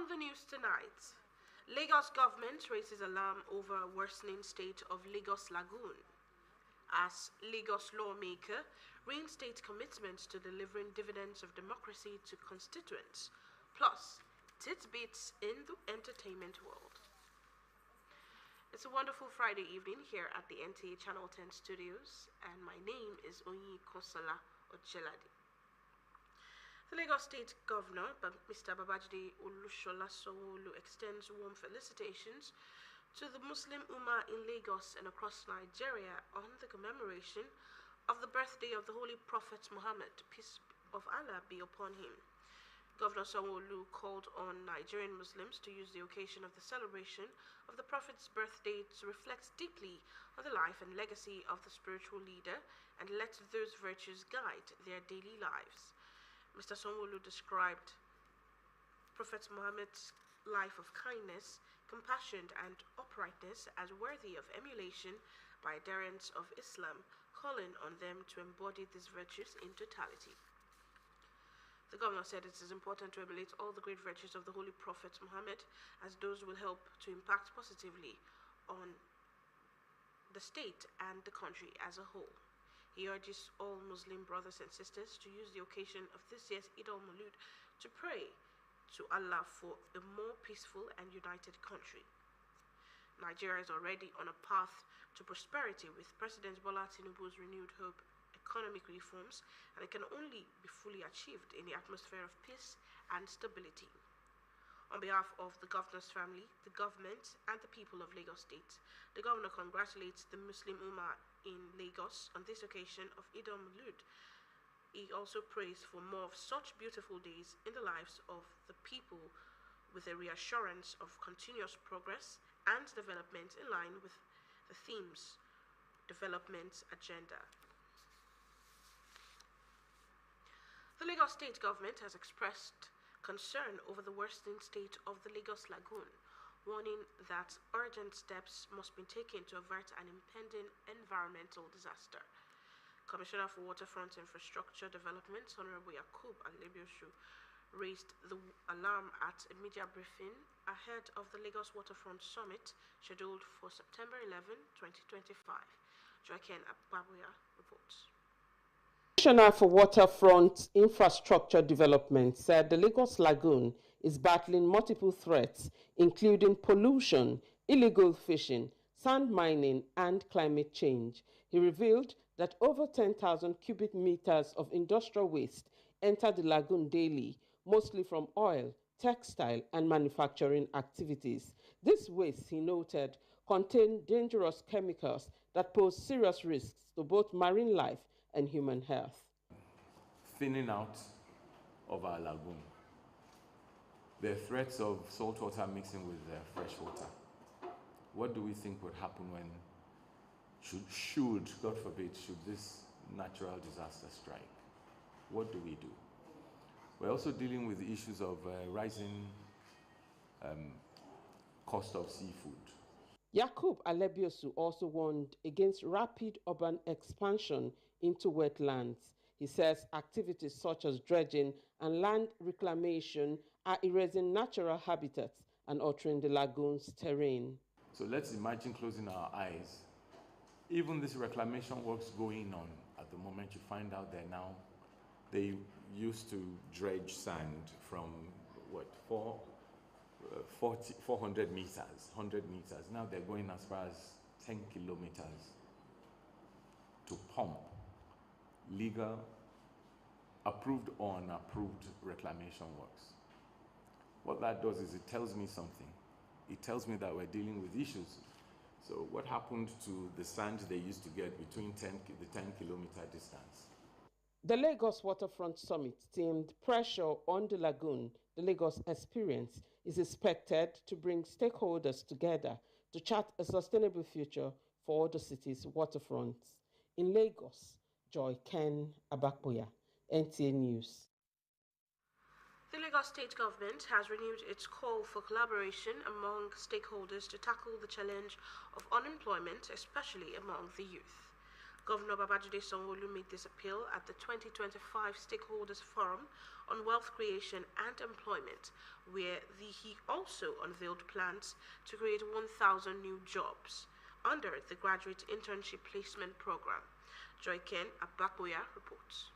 On the news tonight, Lagos government raises alarm over worsening state of Lagos Lagoon. As Lagos lawmaker reinstates commitment to delivering dividends of democracy to constituents, plus tidbits in the entertainment world. It's a wonderful Friday evening here at the NTA Channel 10 studios, and my name is Onyi Konsola Ochelade. The Lagos State Governor, Mr. Babajide Olushola Sanwo-Olu, extends warm felicitations to the Muslim Ummah in Lagos and across Nigeria on the commemoration of the birthday of the Holy Prophet Muhammad, peace of Allah be upon him. Governor Sanwo-Olu called on Nigerian Muslims to use the occasion of the celebration of the Prophet's birthday to reflect deeply on the life and legacy of the spiritual leader and let those virtues guide their daily lives. Mr. Sanwo-Olu described Prophet Muhammad's life of kindness, compassion, and uprightness as worthy of emulation by adherents of Islam, calling on them to embody these virtues in totality. The governor said it is important to emulate all the great virtues of the Holy Prophet Muhammad, as those will help to impact positively on the state and the country as a whole. He urges all Muslim brothers and sisters to use the occasion of this year's Eid al-Maulud to pray to Allah for a more peaceful and united country. Nigeria is already on a path to prosperity with President Bola Tinubu's renewed hope economic reforms, and it can only be fully achieved in the atmosphere of peace and stability. On behalf of the governor's family, the government, and the people of Lagos State, the governor congratulates the Muslim Ummah in Lagos on this occasion of Eid al-Maulud. He also prays for more of such beautiful days in the lives of the people, with a reassurance of continuous progress and development in line with the theme's development agenda. The Lagos State government has expressed concern over the worsening state of the Lagos Lagoon, warning that urgent steps must be taken to avert an impending environmental disaster. Commissioner for Waterfront Infrastructure Development, Honorable Yakub Alebiosu, raised the alarm at a media briefing ahead of the Lagos Waterfront Summit scheduled for September 11, 2025. Joaquin Ababuya reports. Commissioner for Waterfront Infrastructure Development said the Lagos Lagoon is battling multiple threats, including pollution, illegal fishing, sand mining, and climate change. He revealed that over 10,000 cubic meters of industrial waste enter the lagoon daily, mostly from oil, textile, and manufacturing activities. This waste, he noted, contain dangerous chemicals that pose serious risks to both marine life and human health. Thinning out of our lagoon. There are threats of saltwater mixing with fresh water. What do we think would happen when, should, God forbid, should this natural disaster strike? What do we do? We're also dealing with the issues of rising cost of seafood. Yakub Alebiosu also warned against rapid urban expansion into wetlands. He says activities such as dredging and land reclamation are erasing natural habitats and altering the lagoon's terrain. So let's imagine closing our eyes. Even this reclamation works going on at the moment, you find out that now they used to dredge sand from, 400 meters, 100 meters. Now they're going as far as 10 kilometers to pump legal, approved or unapproved reclamation works. What that does is it tells me something. It tells me that we're dealing with issues. So what happened to the sand they used to get between the 10-kilometer distance? The Lagos Waterfront Summit, themed Pressure on the Lagoon, the Lagos Experience, is expected to bring stakeholders together to chart a sustainable future for the city's waterfronts. In Lagos, Joyken Abakboya, NTA News. The Lagos State government has renewed its call for collaboration among stakeholders to tackle the challenge of unemployment, especially among the youth. Governor Babajide Sanwo-Olu made this appeal at the 2025 Stakeholders Forum on Wealth Creation and Employment, where he also unveiled plans to create 1,000 new jobs under the Graduate Internship Placement Program. Joy Ken Abakoya reports.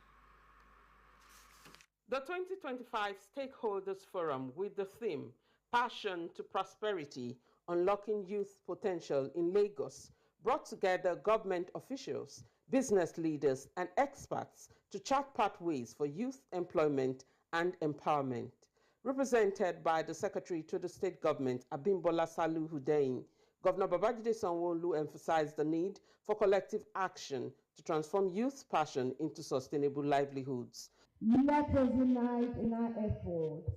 The 2025 Stakeholders Forum, with the theme Passion to Prosperity, Unlocking Youth Potential in Lagos, brought together government officials, business leaders, and experts to chart pathways for youth employment and empowerment. Represented by the Secretary to the State Government, Abimbola Salu Hudein, Governor Babajide Sanwo-Olu emphasized the need for collective action to transform youth passion into sustainable livelihoods. Let us unite in our efforts,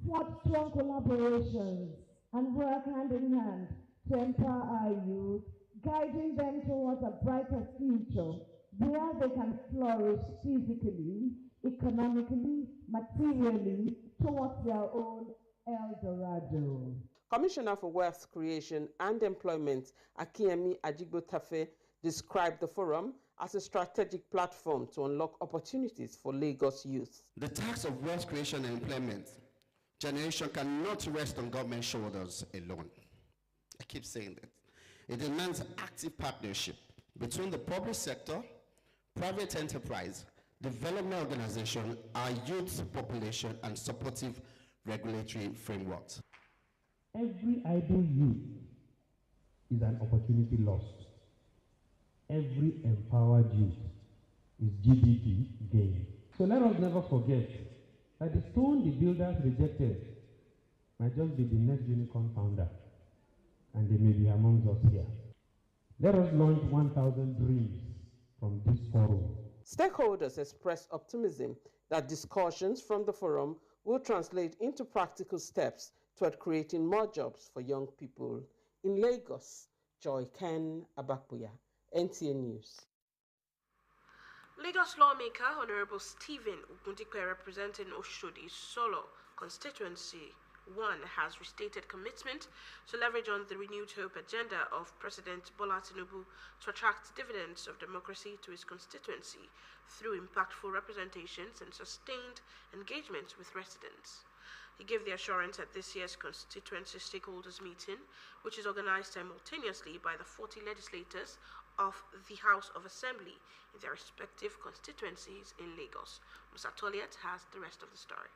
forge strong collaborations, and work hand in hand to empower our youth, guiding them towards a brighter future where they can flourish physically, economically, materially, towards their own El Dorado. Commissioner for Wealth Creation and Employment, Akiemi Ajigbo-Tafe, described the forum as a strategic platform to unlock opportunities for Lagos youth. The task of wealth creation and employment generation cannot rest on government shoulders alone. I keep saying that. It demands active partnership between the public sector, private enterprise, development organization, our youth population, and supportive regulatory frameworks. Every idle youth is an opportunity lost. Every empowered youth is GDP gain. So let us never forget that the stone the builders rejected might just be the next unicorn founder, and they may be amongst us here. Let us launch 1,000 dreams from this forum. Stakeholders expressed optimism that discussions from the forum will translate into practical steps toward creating more jobs for young people. In Lagos, Joy Ken Abakoya, NTA News. Lagos lawmaker Honorable Stephen Ogundipe, representing Oshodi Solo constituency 1, has restated commitment to leverage on the renewed hope agenda of President Bola Tinubu to attract dividends of democracy to his constituency through impactful representations and sustained engagement with residents. He gave the assurance at this year's constituency stakeholders meeting, which is organized simultaneously by the 40 legislators of the House of Assembly in their respective constituencies in Lagos. Musa Toliet has the rest of the story.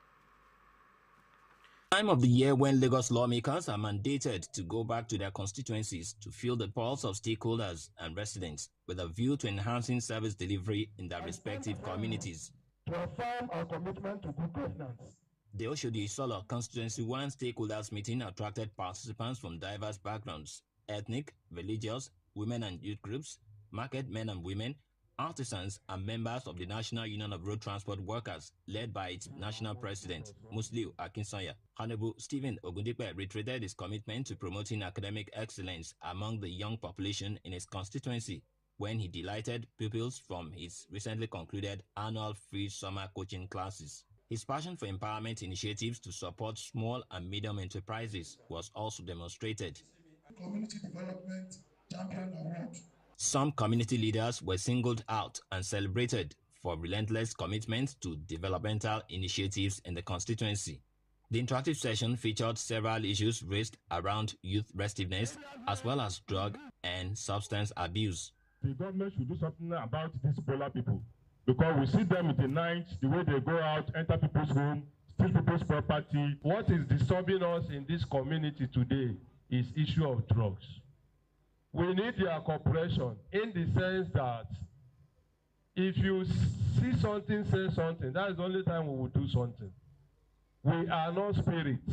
Time of the year when Lagos lawmakers are mandated to go back to their constituencies to feel the pulse of stakeholders and residents with a view to enhancing service delivery in their respective communities. To affirm our commitment to good governance. The Oshodi Solo Constituency 1 stakeholders meeting attracted participants from diverse backgrounds: ethnic, religious, women and youth groups, market men and women, artisans, and members of the National Union of Road Transport Workers, led by its national president, Musliu Akinsanya. Honorable Stephen Ogundipe reiterated his commitment to promoting academic excellence among the young population in his constituency when he delighted pupils from his recently concluded annual free summer coaching classes. His passion for empowerment initiatives to support small and medium enterprises was also demonstrated. Community Development Champion Award. Some community leaders were singled out and celebrated for relentless commitment to developmental initiatives in the constituency. The interactive session featured several issues raised around youth restiveness as well as drug and substance abuse. The government should do something about these polar people, because we see them in the night, the way they go out, enter people's home, steal people's property. What is disturbing us in this community today is issue of drugs. We need their cooperation in the sense that if you see something, say something. That is the only time we will do something. We are not spirits.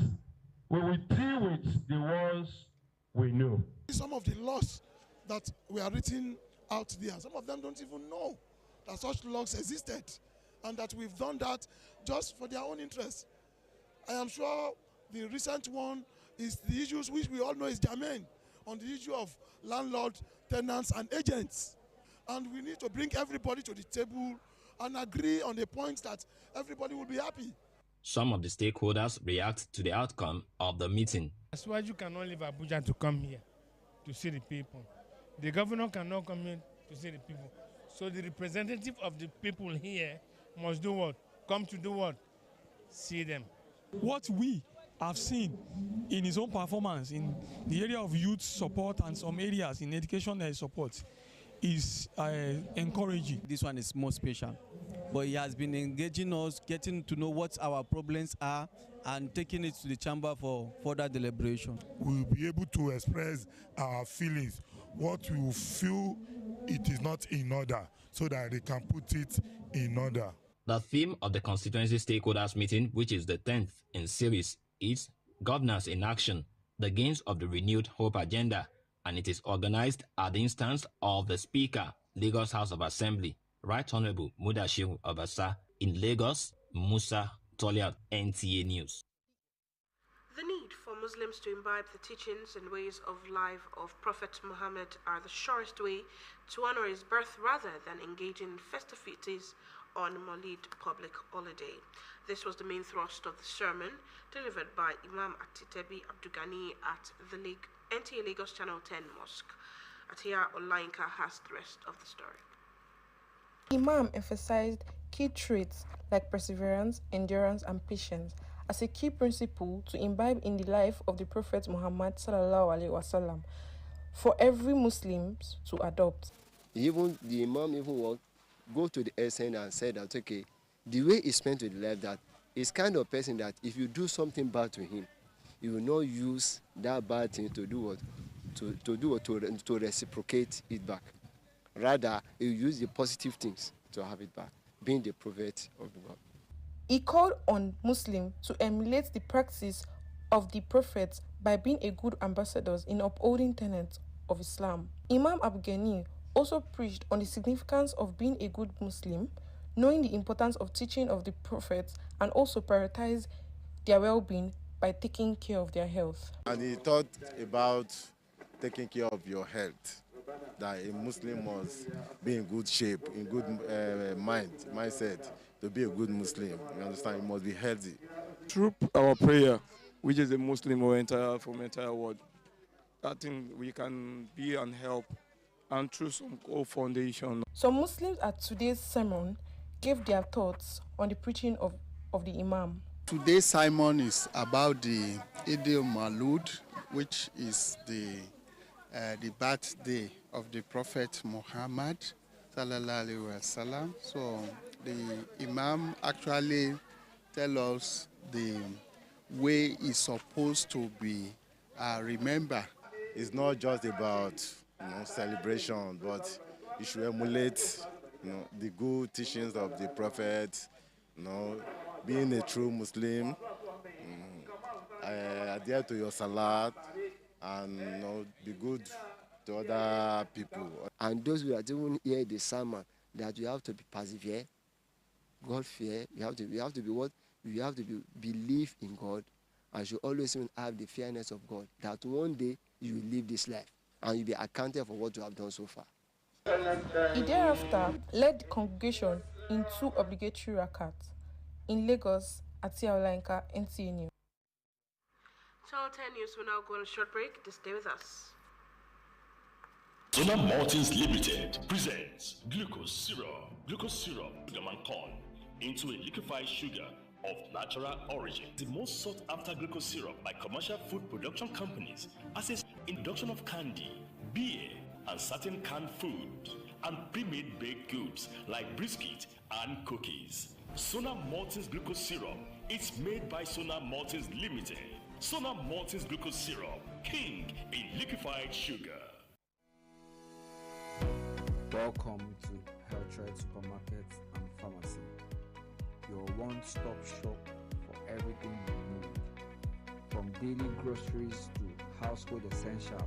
We will deal with the ones we know. Some of the laws that we are written out there, some of them don't even know that such laws existed, and that we've done that just for their own interest. I am sure the recent one is the issues which we all know is germane on the issue of landlord, tenants, and agents. And we need to bring everybody to the table and agree on the points that everybody will be happy. Some of the stakeholders react to the outcome of the meeting. That's why you cannot leave Abuja to come here to see the people. The governor cannot come here to see the people. So the representative of the people here must do what? Come to do what? See them. What we have seen in his own performance in the area of youth support and some areas in education support is encouraging. This one is more special, but he has been engaging us, getting to know what our problems are and taking it to the chamber for further deliberation. We'll be able to express our feelings, what we feel it is not in order, so that they can put it in order. The theme of the constituency stakeholders meeting, which is the 10th in series, is Governance in Action, the Gains of the Renewed Hope Agenda, and it is organized at the instance of the Speaker, Lagos House of Assembly, Right Honorable Mudashiru Obasa, in Lagos, Musa Toliat, NTA News. The need for Muslims to imbibe the teachings and ways of life of Prophet Muhammad are the surest way to honor his birth rather than engaging in festivities on Maulid public holiday. This was the main thrust of the sermon delivered by Imam Atitebi Abdugani at the NTA Lagos Channel 10 Mosque. Atia Olainka has the rest of the story. Imam emphasized key traits like perseverance, endurance, and patience as a key principle to imbibe in the life of the Prophet Muhammad sallallahu alaihi wasallam for every Muslim to adopt. Even the Imam will go to the essence and say that, okay, the way he spent his life, that is kind of person that if you do something bad to him, he will not use that bad thing to do what? To reciprocate it back. Rather, he will use the positive things to have it back, being the prophet of God. He called on Muslims to emulate the practice of the prophets by being a good ambassadors in upholding tenets of Islam. Imam Abghani also preached on the significance of being a good Muslim, knowing the importance of teaching of the prophets, and also prioritize their well-being by taking care of their health. And he taught about taking care of your health, that a Muslim must be in good shape, in good mindset, to be a good Muslim. You understand? You must be healthy. Through our prayer, which is a Muslim from entire world, I think we can be and help, and through some co-foundation. Some Muslims at today's sermon gave their thoughts on the preaching of the Imam. Today's sermon is about the Eid al-Maulud, which is the birthday of the Prophet Muhammad sallallahu alaihi wasallam. So the Imam actually tell us the way it's supposed to be remembered. It's not just about celebration, but you should emulate the good teachings of the Prophet, being a true Muslim, adhere to your salat, and be good to other people. And those who are even hear the sermon, that you have to be persevere, God fear. You have to be what? You have to believe in God, and you always have the fearness of God. That one day you will live this life, and you'll be accounted for what you have done so far. He thereafter led the congregation in 2 obligatory rakats in Lagos at Olainka, NTA News. Channel 10 News will now go on a short break. Just stay with us. Sona Maltings Limited presents glucose syrup. Glucose syrup, sugar and corn into a liquefied sugar of natural origin. The most sought after glucose syrup by commercial food production companies as an introduction of candy, beer, and certain canned food, and pre-made baked goods like biscuit and cookies. Sona Maltings Glucose Syrup. It's made by Sona Maltings Limited. Sona Maltings Glucose Syrup, king in liquefied sugar. Welcome to Health Supermarket and Pharmacy, your one-stop shop for everything you need, from daily groceries to household essentials.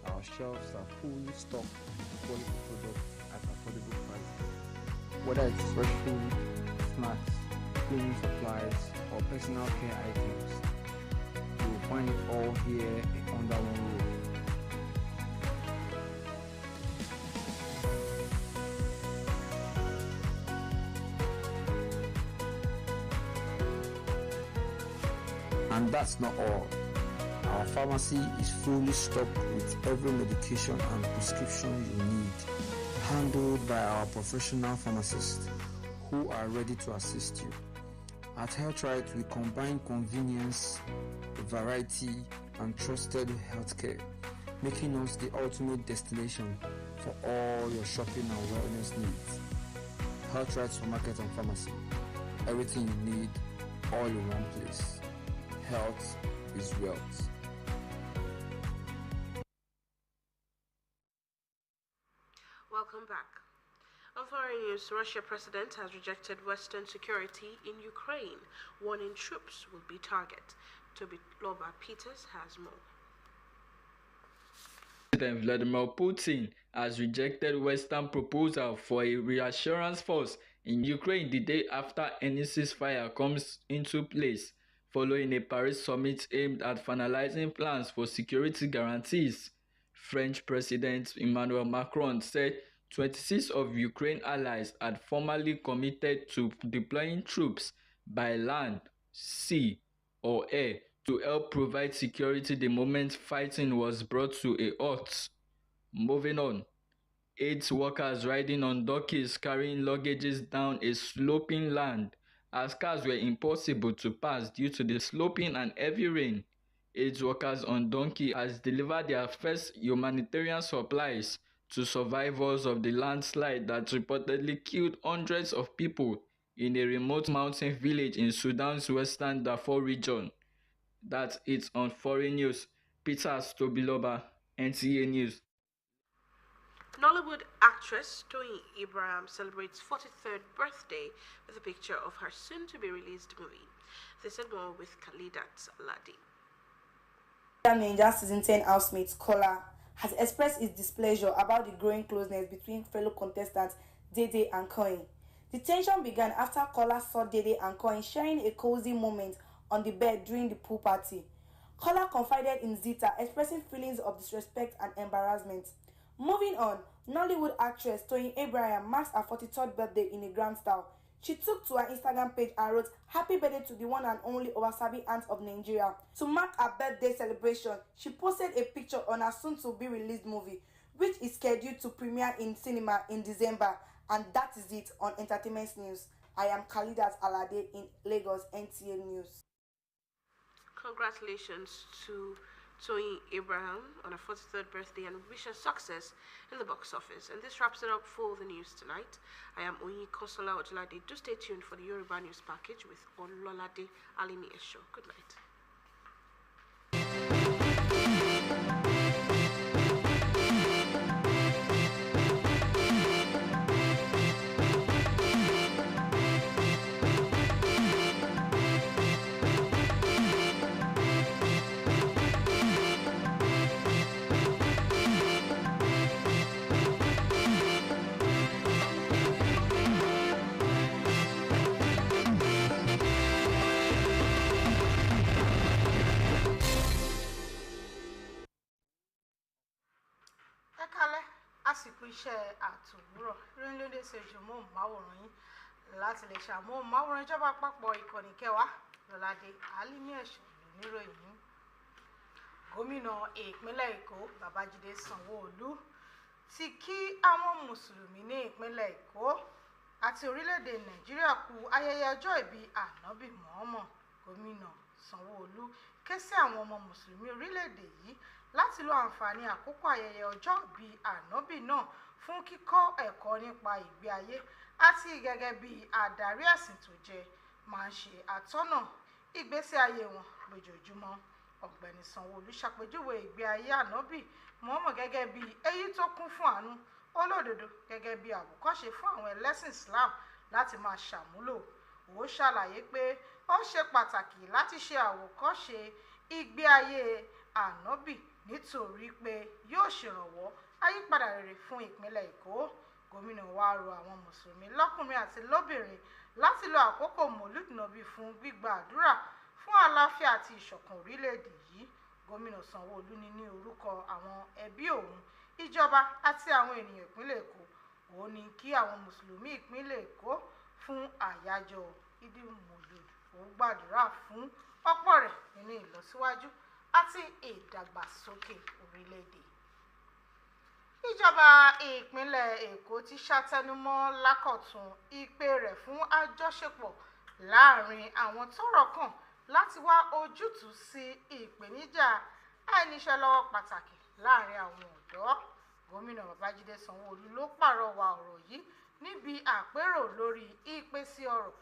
Our shelves are fully stocked with quality products at affordable prices. Whether it's fresh food, snacks, cleaning supplies, or personal care items, you will find it all here under one roof. And that's not all. Our pharmacy is fully stocked with every medication and prescription you need. handled by our professional pharmacists who are ready to assist you. At HealthRight, we combine convenience, variety, and trusted healthcare, making us the ultimate destination for all your shopping and wellness needs. HealthRight Supermarket and Pharmacy. Everything you need, all in one place. Health is wealth. Welcome back. On foreign news, Russia president has rejected Western security in Ukraine, warning troops will be target. Toby Loba Peters has more. President Vladimir Putin has rejected Western proposal for a reassurance force in Ukraine the day after any ceasefire comes into place, following a Paris summit aimed at finalizing plans for security guarantees. French President Emmanuel Macron said 26 of Ukraine allies had formally committed to deploying troops by land, sea, or air to help provide security the moment fighting was brought to a halt. Moving on, 8 workers riding on donkeys carrying luggages down a sloping land as cars were impossible to pass due to the sloping and heavy rain. 8 workers on donkey has delivered their first humanitarian supplies to survivors of the landslide that reportedly killed hundreds of people in a remote mountain village in Sudan's western Darfur region. That's it on foreign news. Peter Stobiloba, NTA News. Nollywood actress Toyin Abraham celebrates 43rd birthday with a picture of her soon-to-be-released movie. They said more with Khalidat Aladi. Ninja Season 10 housemate Kola has expressed his displeasure about the growing closeness between fellow contestants Dede and Koyin. The tension began after Kola saw Dede and Koyin sharing a cozy moment on the bed during the pool party. Kola confided in Zita, expressing feelings of disrespect and embarrassment. Moving on, Nollywood actress Toyin Abraham marks her 43rd birthday in a grand style. She took to her Instagram page and wrote, "Happy birthday to the one and only Owasabi aunt of Nigeria." To mark her birthday celebration, she posted a picture on her soon-to-be-released movie, which is scheduled to premiere in cinema in December. And that is it on Entertainment News. I am Khalidat Alade in Lagos, NTA News. Congratulations to Toyin Abraham on her 43rd birthday and wish her success in the box office. And this wraps it up for the news tonight. I am Oyin Kosola Ojolade. Do stay tuned for the Yoruba News package with Ololade Alimi Esho. Good night. àsìkò iṣẹ́ àtòwúrọ̀ lórílẹ̀-èdè ṣèjú móhùnmáwòrán yín láti lè ṣàmóhùnmáwòrán ìjọba àpapọ̀ ìkànnì kẹwàá lọ́ládé Alimi Ẹ̀ṣọ́ lóníròyìn yín. Gómìnà ìpínlẹ̀ Èkó Babájídé Sanwó-Olú ti kí àwọn mùsùlùmí ní ìpínlẹ̀ Èkó àti orílẹ̀-èdè Nàìjíríà kú ayẹyẹ ọjọ́ ìbí Ànábì Mùhámà. Gómìnà Sanwó-Olú ké sí àwọn ọmọ mùsùlùmí orílẹ̀-èdè yìí láti lo àǹfààní àkókò ayẹyẹ ọjọ́ ìbí Ànábì náà fún kíkọ́ ẹ̀kọ́ nípa ìgbé ayé àti gẹ́gẹ́ bí adarí ẹ̀sìn tó jẹ́ máa ń ṣe àtọ́nà ìgbésí ayé wọn lójoojúmọ́. Ọ̀gbẹ́ni Sanwó-Olú ṣàpèjúwe ìgbé ayé Ànábì Mùhámà gẹ́gẹ́ bí èyí tó kún fún àánú, olódodo gẹ́gẹ́ bí àwòkọ́ṣe fún àwọn ẹlẹ́sìn Islam láti máa ṣàmúlò. Ó ṣàlàyé pé ó ṣe pàtàkì láti ṣe àwòkọ́ṣe ìgbé ayé Ànábì nítorí pé yóò ṣèrànwọ́ àyípadà rere fún ìpínlẹ̀ Èkó. Gómìnà wa rọ àwọn mùsùlùmí lọ́kùnrin àti lóbìnrin láti lo àkókò Mọ́lúdì Nàbí fún gbígba àdúrà fún àlàáfíà àti ìṣọ̀kan orílẹ̀-èdè yìí. Gómìnà Sanwó-Olú ní orúkọ àwọn ẹbí òun, ìjọba àti àwọn ènìyàn ìpínlẹ̀ Èkó, òun ní kí àwọn mùsùlùmí ìpínlẹ̀ Èkó fún àyájọ́ Ìdí Mọ́lúdì. Ó gbàdúrà fún ọ̀pọ̀ rẹ̀ nínú ìlọsíwájú àti ìdàgbàsókè orílẹ̀-èdè. Ìjọba ìpínlẹ̀ Èkó ti ṣàtẹnumọ́ lákọ̀tun ìpè rẹ̀ fún àjọṣepọ̀ láàrin àwọn tọ́rọ̀ kàn láti wá ojútùú sí ìpèníjà àìníṣẹ́ lọ́wọ́ pàtàkì láàrin àwọn ọ̀dọ́. Gómìnà Babájídé Sanwó-Olú ló pàrọwà ọ̀rọ̀ yìí níbi àpérò lórí ìpèsè ọrọ̀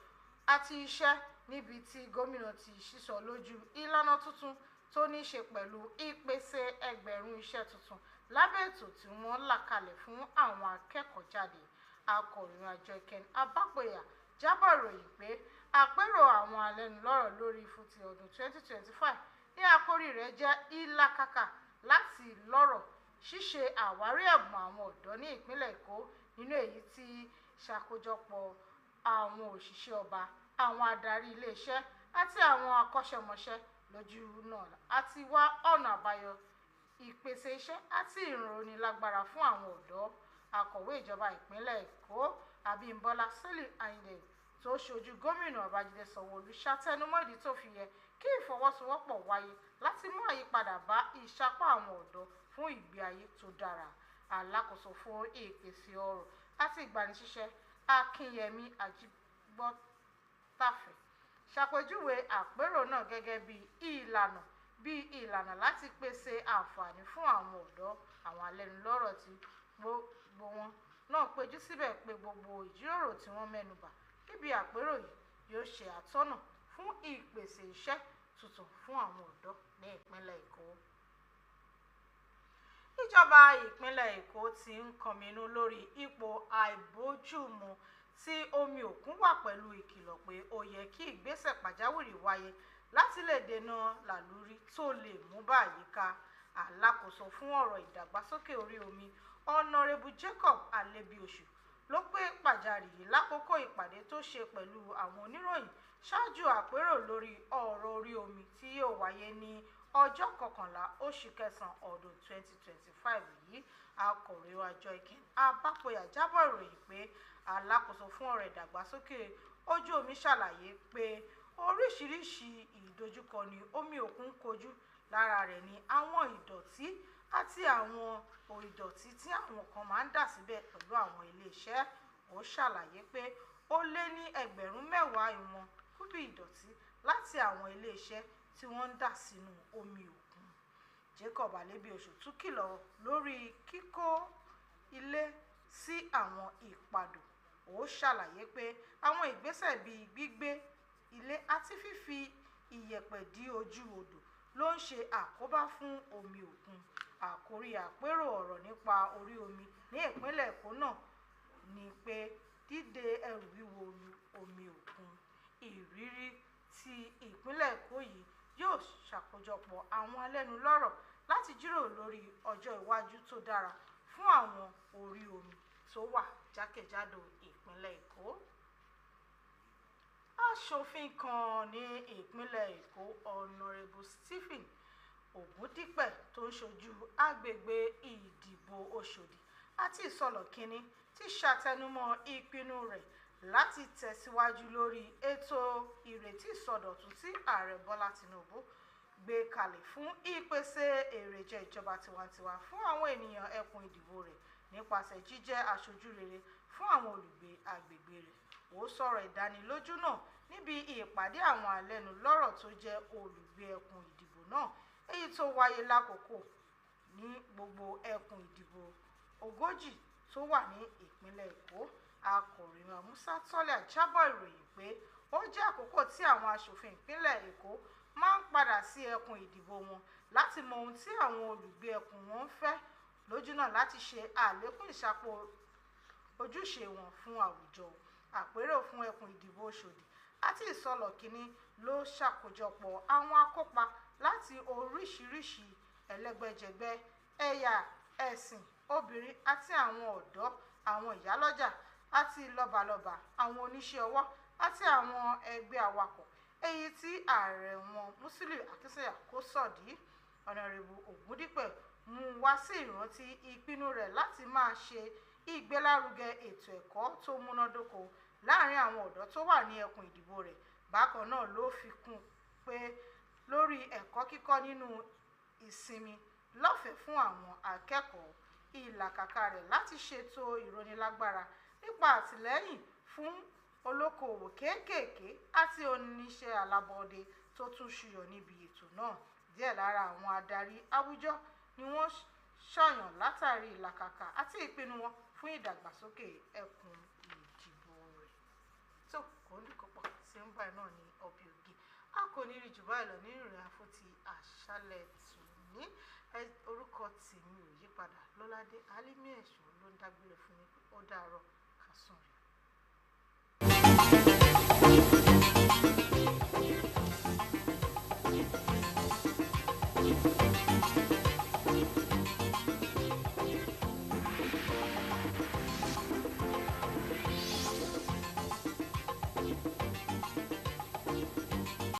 àti iṣẹ́ níbi tí gómìnà ti sísọ lójú ìlànà tuntun tó ní ṣe pẹ̀lú ìpèsè ẹgbẹ̀rún iṣẹ́ tuntun lábẹ́ ètò tí wọ́n là kalẹ̀ fún àwọn akẹ́kọ̀ọ́ jáde. Akọ̀ròyìn àjọ Ken Abápẹ̀yà jábọ̀ ìròyìn pé àpérò àwọn alẹ́nulọ́rọ̀ lórí fún ti ọdún 2025 ní àkórí rẹ̀ jẹ́ ìlàkàkà láti lọ́rọ̀ ṣíṣe àwárí ẹ̀bùn àwọn ọ̀dọ́ ní ìpínlẹ̀ Èkó, nínú èyí tí ṣàkójọpọ̀ àwọn òṣìṣẹ́ ọba, àwọn adarí iléeṣẹ́ àti àwọn akọ́ṣẹ́mọṣẹ́ lójú náà àti wá ọ̀nà àbáyọ ìpèsè iṣẹ́ àti ìrónilágbára fún àwọn ọ̀dọ́. Akọ̀wé ìjọba ìpínlẹ̀ Èkó Abímbọ́lá Sẹ́lì Àyìndé tó ṣojú gómìnà Babájídé Sanwó-Olú ṣàtẹnumọ́ ìdí tó fi yẹ kí ìfọwọ́sowọ́pọ̀ wáyé láti mú àyípadà bá ìsapá àwọn ọ̀dọ́ fún ìgbé ayé tó dára. Alákòóso fún ìpèsè ọrọ̀ àti ìgbanisíṣẹ́ Akínyẹmí Ajígbọ́tàfẹ́ ṣàpèjúwe àpérò náà gẹ́gẹ́ bí ìlànà láti pèsè àǹfààní fún àwọn ọ̀dọ́. Àwọn alẹ́nulọ́rọ̀ tí gbogbo wọn náà péjú síbẹ̀ pé gbogbo ìjíròrò tí wọ́n mẹ́nubà níbi àpérò yìí yóò ṣe àtọ́nà fún ìpèsè iṣẹ́ tuntun fún àwọn ọ̀dọ́ ní ìpínlẹ̀ Èkó. Ìjọba ìpínlẹ̀ Èkó ti ń kọminú lórí ipò àìbójúmu tí omi òkun wà pẹ̀lú ìkìlọ̀ pé ó yẹ kí ìgbésẹ̀ pàjáwìrì wáyé láti lè dènà làlúrí tó lè mú bá àyíká. Alákòóso fún ọ̀rọ̀ ìdàgbàsókè orí omi Honorable Jacob Alebiosu ló pé pàjáwìrì yìí lákòókò ìpàdé tó ṣe pẹ̀lú àwọn oníròyìn ṣáájú àpérò lórí ọ̀rọ̀ orí omi tí yóò wáyé ní ọjọ́ 11 oṣù kẹsàn-án ọdún 2025 yìí. Akọ̀wé àjọ Ken Abápẹ̀yà jábọ̀ ìròyìn pé alákòóso fún ọ̀rọ̀ ìdàgbàsókè ojú omi ṣàlàyé pé oríṣiríṣi ìdojúkọ ni omi òkun kojú, lára rẹ̀ ni àwọn ìdọ̀tí àti àwọn ìdọ̀tí tí àwọn kan máa ń dà síbẹ̀ pẹ̀lú àwọn iléeṣẹ́. Ó ṣàlàyé pé ó lé ní ẹgbẹ̀rún 10 ìwọ̀n kúbì ìdọ̀tí láti àwọn iléeṣẹ́ tí wọ́n ń dà sínú omi òkun. Jacob Alebiosu tún kìlọ̀ lórí kíkó ilé sí àwọn ìpadò. Ó ṣàlàyé pé àwọn ìgbésẹ̀ bíi gbígbé ilé àti fífi iyẹ̀pẹ̀ dí ojú odò ló ń ṣe àkóbá fún omi òkun. Àkórí àpérò ọ̀rọ̀ nípa orí omi ní ìpínlẹ̀ Èkó náà ni pé dídé ẹrù wíwo omi òkun. Ìrírí ti ìpínlẹ̀ Èkó yìí yóò ṣàkójọpọ̀ àwọn alẹ́nulọ́rọ̀ láti jíròrò lórí ọjọ́ iwájú tó dára fún àwọn orí omi tó wà jákèjádò ìpínlẹ̀ Èkó. Aṣòfin kan ní ìpínlẹ̀ Èkó Honorable Stephen Ògúndípẹ̀ tó ń ṣojú agbègbè ìdìbò Òṣòdì àti Ìsọlọ̀ Kínní ti ṣàtẹnumọ́ ìpinnu rẹ̀ láti tẹ̀síwájú lórí ètò ìrètí ìsọdọ̀tun tí Ààrẹ Bọ́lá Tinubu gbé kalẹ̀ fún ìpèsè èrèjẹ ìjọba tiwantiwa fún àwọn ènìyàn ẹkùn ìdìbò rẹ̀ nípasẹ̀ jíjẹ́ aṣojú rere fún àwọn olùgbé agbègbè rẹ̀. Ó sọ̀rọ̀ ìdánilójú náà níbi ìpàdé àwọn alẹ́nulọ́rọ̀ tó jẹ́ olùgbé ẹkùn ìdìbò náà, èyí tó wáyé lákòókò ní gbogbo ẹkùn ìdìbò 40 tó wà ní ìpínlẹ̀ Èkó. Akọ̀ròyìn Musa Tọ́lẹ̀ jábọ̀ ìròyìn pé ó jẹ́ àkókò tí àwọn aṣòfin ìpínlẹ̀ Èkó máa ń padà sí ẹkùn ìdìbò wọn láti mọ ohun tí àwọn olùgbé ẹkùn wọn ń fẹ́ lójúnà láti ṣe àlékún ìsapò ojúṣe wọn fún àwùjọ. Àpérò fún ẹkùn ìdìbò Òṣòdì àti Ìsọlọ̀ Kínní ló ṣàkójọpọ̀ àwọn akópa láti oríṣiríṣi ẹlẹ́gbẹ́jẹgbẹ́, ẹ̀yà, ẹ̀sìn, obìnrin àti àwọn ọ̀dọ́, àwọn ìyálọ́jà àti lọ́balọ́ba, àwọn oníṣẹ́ ọwọ́ àti àwọn ẹgbẹ́ awakọ̀, èyí tí ààrẹ wọn Musiliu Akínsànyà kó sọ̀dí. Honorable Ògúndípẹ̀ mú wá sí ìrántí ìpinnu rẹ̀ láti máa ṣe ìgbélárugẹ ètò ẹ̀kọ́ tó múnádóko láàrin àwọn ọ̀dọ́ tó wà ní ẹkùn ìdìbò rẹ̀. Bákan náà ló fi kún pé lórí ẹ̀kọ́ kíkọ́ nínú ìsinmi lọ́fẹ̀ẹ́ fún àwọn akẹ́kọ̀ọ́. ìlàkàkà rẹ̀ láti ṣètò ìrónilágbára nípa àtìlẹ́yìn fún olókoòwò kéékèèké àti oníṣẹ́ alábọ́ọ́dé tó tún ṣúyọ níbi ètò náà. Díẹ̀ lára àwọn adarí àwùjọ ni wọ́n ṣàyàn látàrí ìlàkàkà àti ìpinnu wọn fún ìdàgbàsókè ẹkùn ìdìbò rẹ̀. tó kò ní kópa tí ń báyìí náà ní ọbẹ̀ ògì a kò ní rí jù báyìí lọ nínú ìrìn àfo ti àṣálẹ́ tòní. Orúkọ tèmi ò yípadà, Lọ́ládé Álímì Ẹ̀ṣọ́ ló ń dágbére fún mi pé ó dàárọ̀ ká sùn rẹ̀.